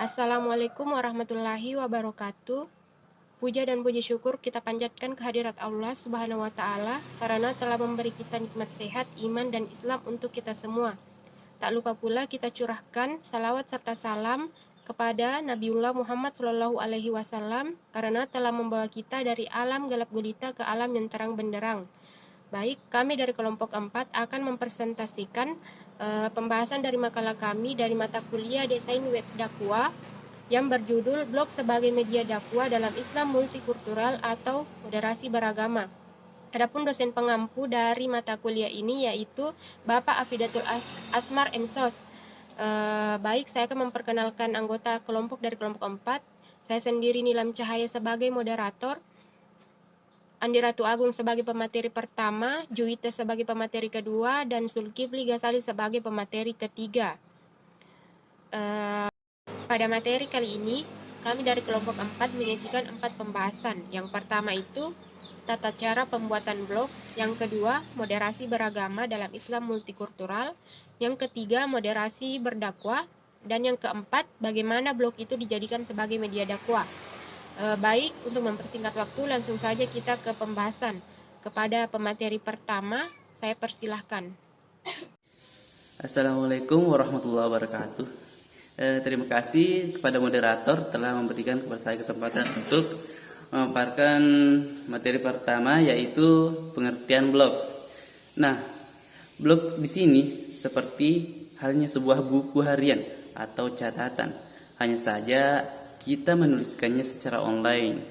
Assalamualaikum warahmatullahi wabarakatuh. Puja dan puji syukur kita panjatkan kehadirat Allah Subhanahu wa Ta'ala karena telah memberi kita nikmat sehat, iman, dan Islam untuk kita semua. Tak lupa pula kita curahkan salawat serta salam kepada Nabiullah Muhammad SAW karena telah membawa kita dari alam gelap gulita ke alam yang terang benderang. Baik, kami dari kelompok 4 akan mempresentasikan pembahasan dari makalah kami dari mata kuliah Desain Web Dakwah yang berjudul Blog sebagai Media Dakwah dalam Islam Multikultural atau Moderasi Beragama. Adapun dosen pengampu dari mata kuliah ini yaitu Bapak Afidatul Asmar MSOS. Baik, saya akan memperkenalkan anggota kelompok dari kelompok 4. Saya sendiri Nilam Cahaya sebagai moderator, Andi Ratu Agung sebagai pemateri pertama, Juwita sebagai pemateri kedua, dan Zulkifli Ghazali sebagai pemateri ketiga. Pada materi kali ini, kami dari kelompok 4 menyajikan 4 pembahasan. Yang pertama itu tata cara pembuatan blog, yang kedua moderasi beragama dalam Islam multikultural, yang ketiga moderasi berdakwah, dan yang keempat bagaimana blog itu dijadikan sebagai media dakwah. Baik, untuk mempersingkat waktu langsung saja kita ke pembahasan. Kepada pemateri pertama, saya persilahkan. Assalamualaikum warahmatullahi wabarakatuh. Terima kasih kepada moderator telah memberikan kepada saya kesempatan untuk memaparkan materi pertama, yaitu pengertian blog. Nah, blog di sini seperti halnya sebuah buku harian atau catatan. Hanya saja kita menuliskannya secara online.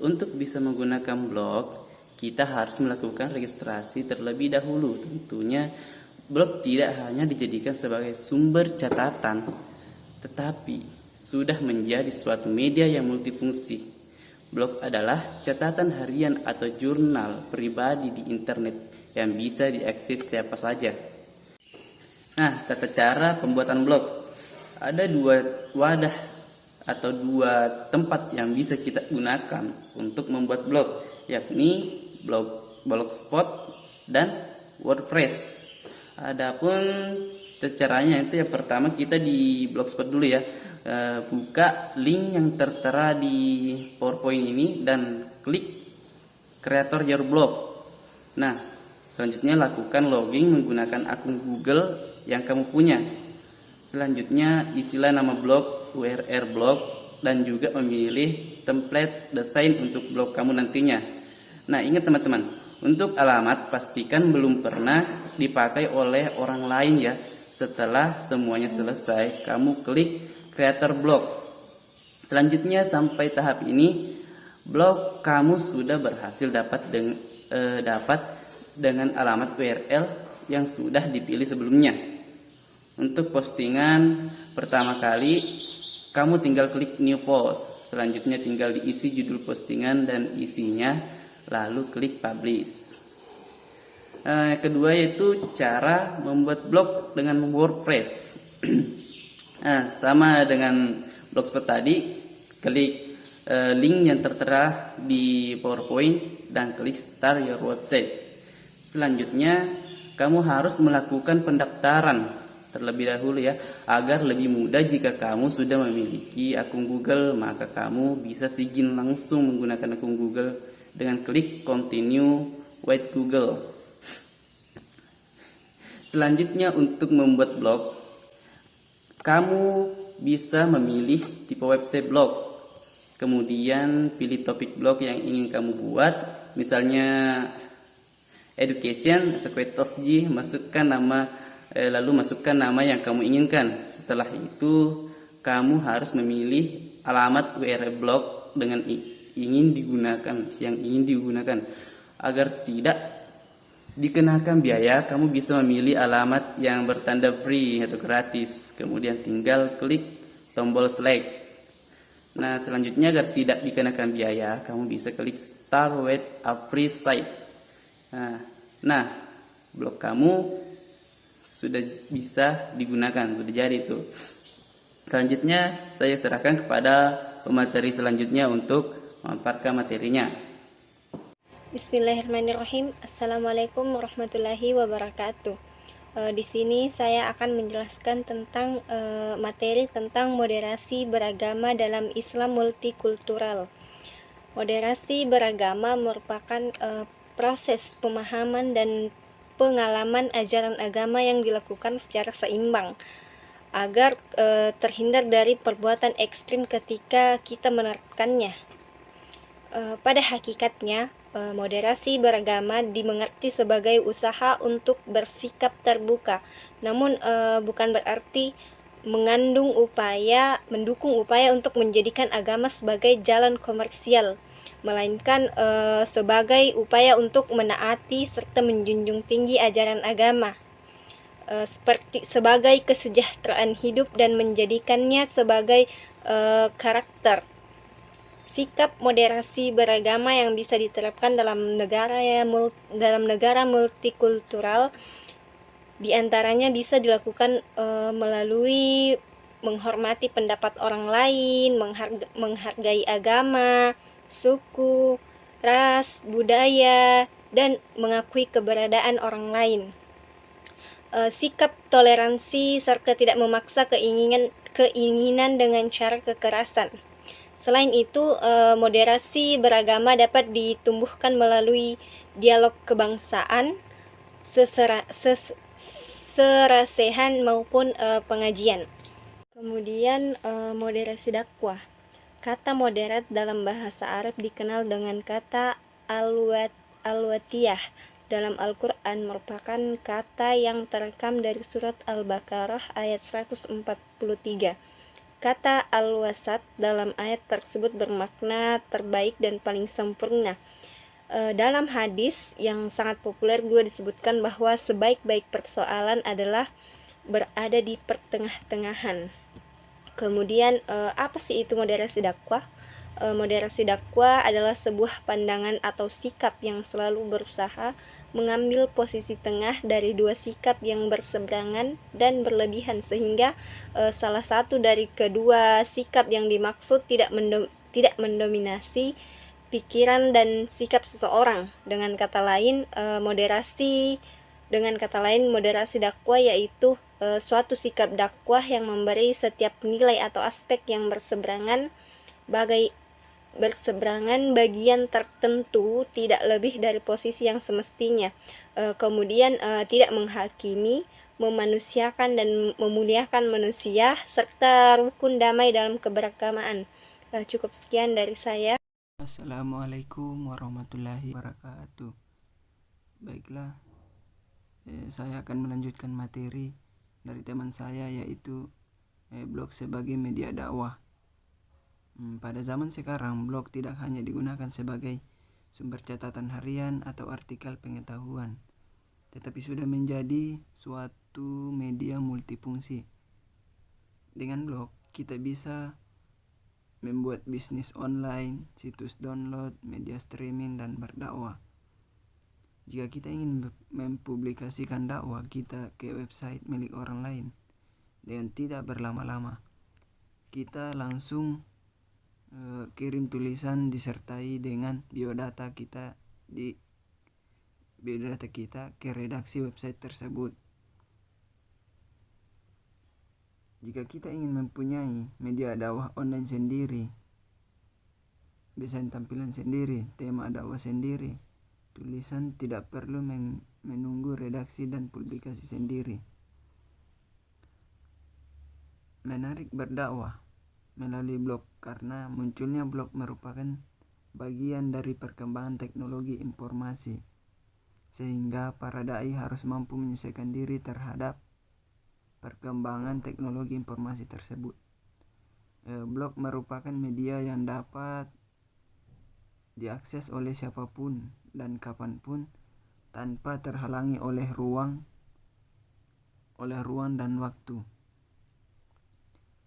Untuk bisa menggunakan blog, kita harus melakukan registrasi terlebih dahulu. Tentunya blog tidak hanya dijadikan sebagai sumber catatan, tetapi sudah menjadi suatu media yang multifungsi. Blog adalah catatan harian atau jurnal pribadi di internet yang bisa diakses siapa saja. Nah, tata cara pembuatan blog. Ada dua wadah atau dua tempat yang bisa kita gunakan untuk membuat blog, yakni Blogspot dan WordPress. Adapun caranya itu yang pertama kita di Blogspot dulu ya. Buka link yang tertera di PowerPoint ini dan klik Creator Your Blog. Nah, selanjutnya lakukan login menggunakan akun Google yang kamu punya. Selanjutnya isilah nama blog, URL blog, dan juga memilih template desain untuk blog kamu nantinya. Nah, ingat teman-teman, untuk alamat pastikan belum pernah dipakai oleh orang lain ya. Setelah semuanya selesai, kamu klik Creator Blog. Selanjutnya sampai tahap ini, blog kamu sudah berhasil dapat dengan alamat URL yang sudah dipilih sebelumnya. Untuk postingan pertama kali, kamu tinggal klik New Post. Selanjutnya tinggal diisi judul postingan dan isinya, lalu klik Publish. Kedua yaitu cara membuat blog dengan WordPress. Sama dengan Blogspot tadi, klik link yang tertera di PowerPoint dan klik Start Your Website. Selanjutnya, kamu harus melakukan pendaftaran terlebih dahulu ya, agar lebih mudah. Jika kamu sudah memiliki akun Google, maka kamu bisa sign langsung menggunakan akun Google dengan klik Continue with Google. Selanjutnya untuk membuat blog, kamu bisa memilih tipe website blog. Kemudian pilih topik blog yang ingin kamu buat, misalnya education atau Quetosji, lalu masukkan nama yang kamu inginkan. Setelah itu, kamu harus memilih alamat URL blog dengan yang ingin digunakan. Agar tidak dikenakan biaya, kamu bisa memilih alamat yang bertanda free atau gratis. Kemudian tinggal klik tombol select. Nah, selanjutnya agar tidak dikenakan biaya, kamu bisa klik Start with a free site. Nah, blog kamu sudah bisa digunakan, sudah jadi itu. Selanjutnya saya serahkan kepada pemateri selanjutnya untuk memaparkan materinya. Bismillahirrahmanirrahim. Assalamualaikum warahmatullahi wabarakatuh. Di sini saya akan menjelaskan tentang materi tentang moderasi beragama dalam Islam multikultural. Moderasi beragama merupakan proses pemahaman dan pengalaman ajaran agama yang dilakukan secara seimbang agar terhindar dari perbuatan ekstrim ketika kita menerapkannya. Pada hakikatnya, moderasi beragama dimengerti sebagai usaha untuk bersikap terbuka, namun bukan berarti mendukung upaya untuk menjadikan agama sebagai jalan komersial, melainkan sebagai upaya untuk menaati serta menjunjung tinggi ajaran agama, sebagai kesejahteraan hidup dan menjadikannya sebagai karakter. Sikap moderasi beragama yang bisa diterapkan dalam negara multikultural diantaranya bisa dilakukan melalui menghormati pendapat orang lain, menghargai agama, suku, ras, budaya, dan mengakui keberadaan orang lain. Sikap toleransi serta tidak memaksa keinginan dengan cara kekerasan. Selain itu, moderasi beragama dapat ditumbuhkan melalui dialog kebangsaan, serasehan maupun pengajian. Kemudian moderasi dakwah. Kata moderat dalam bahasa Arab dikenal dengan kata al-watiyah. Dalam Al-Quran merupakan kata yang terekam dari surat Al-Baqarah ayat 143. Kata al-wasat dalam ayat tersebut bermakna terbaik dan paling sempurna. Dalam hadis yang sangat populer juga disebutkan bahwa sebaik-baik persoalan adalah berada di pertengah-tengahan. Kemudian apa sih itu moderasi dakwah? Moderasi dakwah adalah sebuah pandangan atau sikap yang selalu berusaha mengambil posisi tengah dari dua sikap yang berseberangan dan berlebihan sehingga salah satu dari kedua sikap yang dimaksud tidak mendominasi pikiran dan sikap seseorang. Dengan kata lain, moderasi dakwah yaitu suatu sikap dakwah yang memberi setiap nilai atau aspek yang berseberangan bagian tertentu tidak lebih dari posisi yang semestinya. Kemudian tidak menghakimi, memanusiakan dan memuliakan manusia serta rukun damai dalam keberagamaan. Cukup sekian dari saya. Assalamualaikum warahmatullahi wabarakatuh. Baiklah, saya akan melanjutkan materi dari teman saya yaitu blog sebagai media dakwah. Pada zaman sekarang, blog tidak hanya digunakan sebagai sumber catatan harian atau artikel pengetahuan, tetapi sudah menjadi suatu media multifungsi. Dengan blog, kita bisa membuat bisnis online, situs download, media streaming, dan berdakwah. Jika kita ingin mempublikasikan dakwah kita ke website milik orang lain dengan tidak berlama-lama, kita langsung kirim tulisan disertai dengan biodata kita ke redaksi website tersebut. Jika kita ingin mempunyai media dakwah online sendiri, desain tampilan sendiri, tema dakwah sendiri, tulisan tidak perlu menunggu redaksi dan publikasi sendiri. Menarik berdakwah melalui blog karena munculnya blog merupakan bagian dari perkembangan teknologi informasi, sehingga para dai harus mampu menyesuaikan diri terhadap perkembangan teknologi informasi tersebut. Blog merupakan media yang dapat diakses oleh siapapun dan kapanpun tanpa terhalangi oleh ruang dan waktu.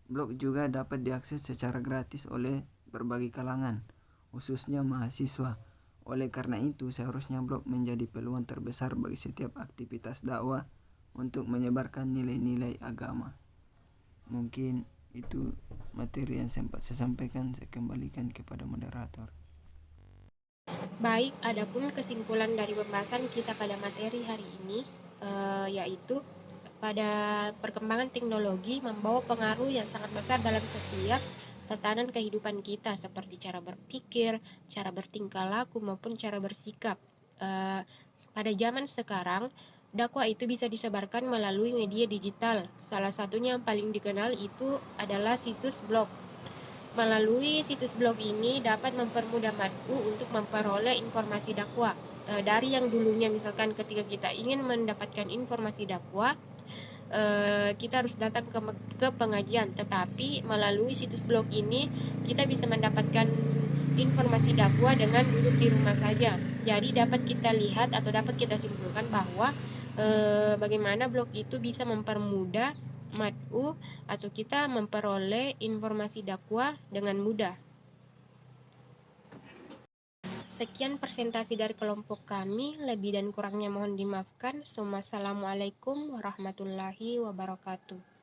Blog juga dapat diakses secara gratis oleh berbagai kalangan, khususnya mahasiswa. Oleh karena itu, seharusnya blog menjadi peluang terbesar bagi setiap aktivitas dakwah untuk menyebarkan nilai-nilai agama. Mungkin itu materi yang sempat saya sampaikan. Saya kembalikan kepada moderator. Baik, adapun kesimpulan dari pembahasan kita pada materi hari ini, yaitu pada perkembangan teknologi membawa pengaruh yang sangat besar dalam setiap tatanan kehidupan kita, seperti cara berpikir, cara bertingkah laku, maupun cara bersikap. Pada zaman sekarang, dakwah itu bisa disebarkan melalui media digital. Salah satunya yang paling dikenal itu adalah situs blog. Melalui situs blog ini dapat mempermudah mad'u untuk memperoleh informasi dakwah. Dari yang dulunya misalkan ketika kita ingin mendapatkan informasi dakwah, kita harus datang ke pengajian, tetapi melalui situs blog ini kita bisa mendapatkan informasi dakwah dengan duduk di rumah saja. Jadi dapat kita lihat atau dapat kita simpulkan bahwa bagaimana blog itu bisa mempermudah mad'u atau kita memperoleh informasi dakwah dengan mudah. Sekian presentasi dari kelompok kami, lebih dan kurangnya mohon dimaafkan. Wassalamualaikum warahmatullahi wabarakatuh.